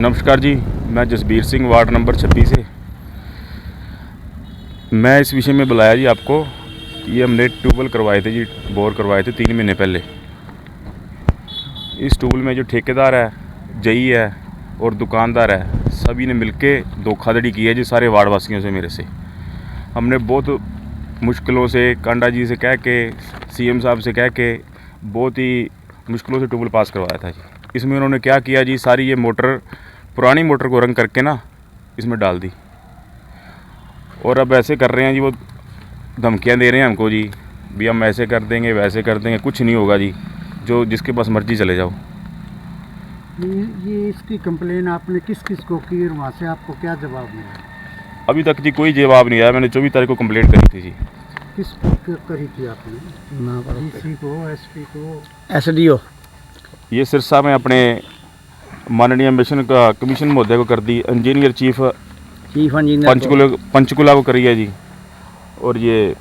नमस्कार जी, मैं Jasbir Singh ward number 26 से। मैं इस विषय में बुलाया जी आपको। ये हमने ट्यूबवेल करवाए थे जी, बोर करवाए थे 3 महीने पहले। इस ट्यूबवेल में जो ठेकेदार है, जई है और दुकानदार है, सभी ने मिलके धोखाधड़ी की है जी सारे वार्ड वासियों से। मेरे से हमने बहुत मुश्किलों से कांडा जी से कह के, सीएम साहब से कह के बहुत ही मुश्किलों से ट्यूबवेल पास करवाया था जी। इसमें उन्होंने क्या किया जी, सारी ये मोटर, पुरानी मोटर को रंग करके ना इसमें डाल दी। और अब ऐसे कर रहे हैं जी, वो धमकियां दे रहे हैं हमको जी, भी हम ऐसे कर देंगे वैसे कर देंगे। कुछ नहीं होगा जी, जो जिसके पास मर्जी चले जाओ। ये इसकी कंप्लेन आपने किस किस को की और वहाँ से आपको क्या जवाब मिला? अभी तक जी कोई जवाब नहीं आया। मैंने 24 तारीख को कंप्लेंट करी थी जी। किस को करी थी आपने? डीसी को, एसपी को, एसडीओ? ये सिरसा में अपने माननीय मिशन का कमीशन महोदय को कर दी, इंजीनियर चीफ इंजीनियर पंचकुला को करी है जी। और ये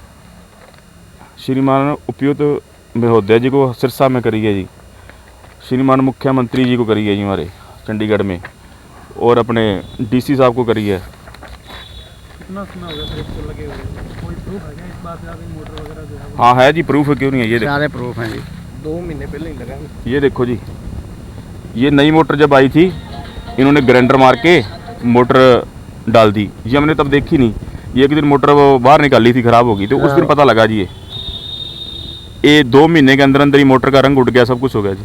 श्रीमान उपयुक्त महोदय जी को सिरसा में करी है जी। श्रीमान मुख्यमंत्री जी को करी है जी हमारे चंडीगढ़ में। और अपने डीसी साहब को करी है। कितना सुना होगा इसको लगे हुए? कोई प्रूफ है क्या इस बात का? मोटर वगैरह जो है हाँ है जी, प्रूफ है, क्यों नहीं है। ये सारे प्रूफ हैं जी। 2 महीने पहले ही लगा। ये देखो जी, ये नई मोटर जब आई थी, इन्होंने ग्राइंडर मार के मोटर डाल दी। ये हमने तब देखी नहीं। ये एक दिन मोटर वो बाहर निकाली थी, ख़राब हो गई, तो उस दिन पता लगा जी। ये 2 महीने के अंदर अंदर ही मोटर का रंग उड़ गया, सब कुछ हो गया जी।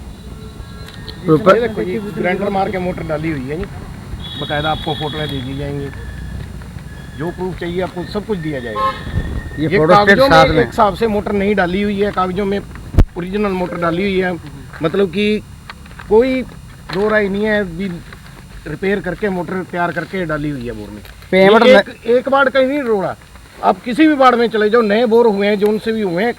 ग्राइंडर मार के मोटर डाली हुई है जी, बकायदा आपको फोटोएं दे दी जाएंगी, जो प्रूफ चाहिए आपको सब कुछ दिया जाएगा। ये कागजों में एक हिसाब से मोटर नहीं डाली हुई है, कागजों में ओरिजिनल मोटर डाली हुई है। मतलब कि कोई दो राय नहीं है, भी रिपेयर करके मोटर तैयार करके डाली हुई है बोर में। पेमेंट एक बार कहीं नहीं रोड़ा। आप किसी भी वार्ड में चले जाओ, नए बोर हुए हैं, जो उनसे भी हुए हैं,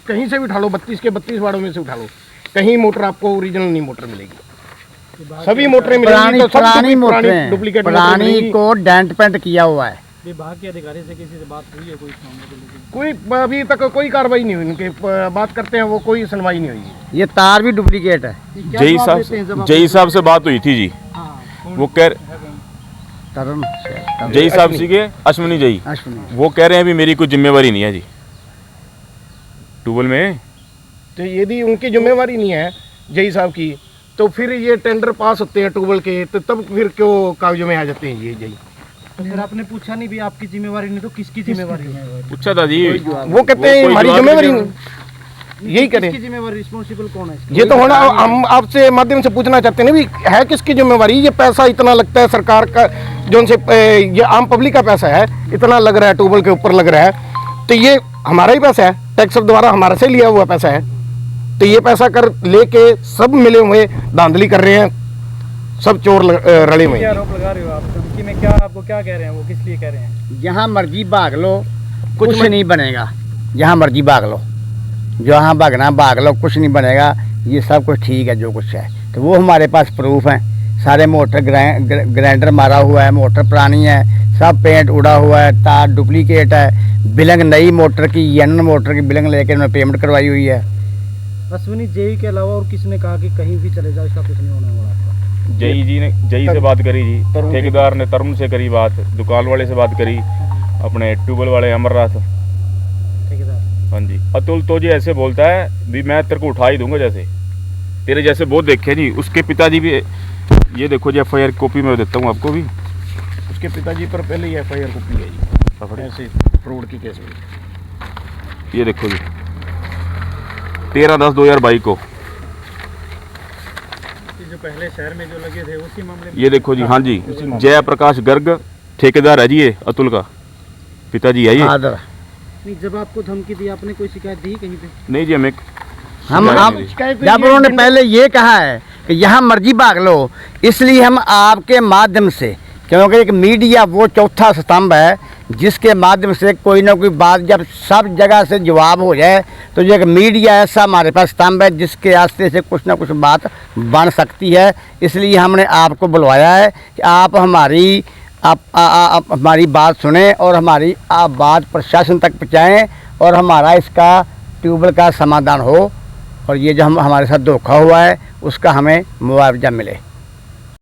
कहीं से भी उठा लो, 32 के 32 वार्डों में से उठा लो, कहीं मोटर आपको ओरिजिनल नहीं मोटर मिलेगी। सभी मोटरें मिलेंगी तो पुरानी मोटरें, डुप्लीकेट पुरानी को डेंट पेंट किया हुआ है। विभाग के अधिकारी से किसी से बात हुई है? कोई अभी तक कोई कार्रवाई नहीं हुई। उनके बात करते हैं वो, कोई सुनवाई नहीं हुई। ये तार भी डुप्लीकेट है। जई साहब से बात हुई थी जी। वो कह जई साहब सीगे अश्विनी जई, वो कह रहे हैं भी मेरी कोई जिम्मेवारी नहीं है जी ट्यूबवेल में। तो यदि उनकी जिम्मेवारी नहीं है जई साहब की, तो फिर ये टेंडर पास होते हैं ट्यूबवेल के, तो तब फिर क्यों कागजों में आ जाते हैं ये जई? फिर आपने पूछा नहीं भी आपकी जिम्मेवारी नहीं तो किसकी जिम्मेवारी है? पूछा था जी, वो कहते हैं हमारी जिम्मेवारी नहीं। यही करें, किसकी जिम्मेवारी, रिस्पॉन्सिबल कौन है? ये तो होना, हम आपसे माध्यम से पूछना चाहते हैं भी है किसकी जिम्मेवारी? ये पैसा इतना लगता है सरकार का, जो उनसे ये आम पब्लिक का पैसा है, इतना लग रहा है ट्यूबवेल के ऊपर लग रहा है, तो ये हमारा ही पैसा है, टैक्स द्वारा हमारे से लिया हुआ पैसा है। तो ये पैसा कर लेके सब मिले हुए धांधली कर रहे हैं, सब चोर रले हुए। आरोप लगा रहे हो आप धमकी में? क्या आपको क्या कह रहे हैं वो, किस लिए कह रहे हैं? जहाँ मर्जी भाग लो, कुछ नहीं बनेगा। जहाँ मर्जी भाग लो, जहाँ भागना भाग लो, कुछ नहीं बनेगा। ये सब कुछ ठीक है जो कुछ है, तो वो हमारे पास प्रूफ हैं। सारे मोटर ग्राइंडर मारा हुआ है, मोटर पुरानी है, सब पेंट उड़ा हुआ है, तार डुप्लीकेट है, बिलिंग नई मोटर की, यन मोटर की बिलिंग लेकर उन्होंने पेमेंट करवाई हुई है। अश्विनी जई के अलावा और किसने कहा कि कहीं भी चले जाओ, इसका कुछ नहीं होने वाला? जई जी ने, जई से बात करी जी, ठेकेदार ने तरुण से करी बात, दुकान वाले से बात करी, अपने ट्यूबवेल वाले अमरनाथ ठेकेदार। हाँ जी। अतुल तो जी ऐसे बोलता है भी मैं तेरे को उठा ही दूंगा, जैसे तेरे जैसे बहुत देखे जी। उसके पिताजी भी, ये देखो जी FIR कॉपी मैं देता हूँ आपको भी। उसके पिताजी पर पहले ही FIR कॉपी है जी, ऐसे फ्रॉड की केस में। ये देखो जी, 13/10/2022 को। जो पहले शहर में जो लगे थे उसी मामले में? ये देखो जी, हाँ जी, जय प्रकाश गर्ग ठेकेदार है जी, ये अतुल का पिताजी है ये। नहीं, जब आपको धमकी दी आपने कोई शिकायत दी कहीं पे? नहीं जी, हमें जब उन्होंने पहले ये कहा है कि यहाँ मर्जी भाग लो, इसलिए हम आपके माध्यम से, क्योंकि एक मीडिया वो चौथा स्तंभ है जिसके माध्यम से कोई ना कोई बात जब सब जगह से जवाब हो जाए, तो ये एक मीडिया ऐसा हमारे पास स्तंभ है जिसके रास्ते से कुछ ना कुछ बात बन सकती है। इसलिए हमने आपको बुलवाया है कि आप हमारी हमारी बात सुने और हमारी आप बात प्रशासन तक पहुँचाएँ और हमारा इसका ट्यूबवेल का समाधान हो, और ये जो हमारे साथ धोखा हुआ है उसका हमें मुआवजा मिले।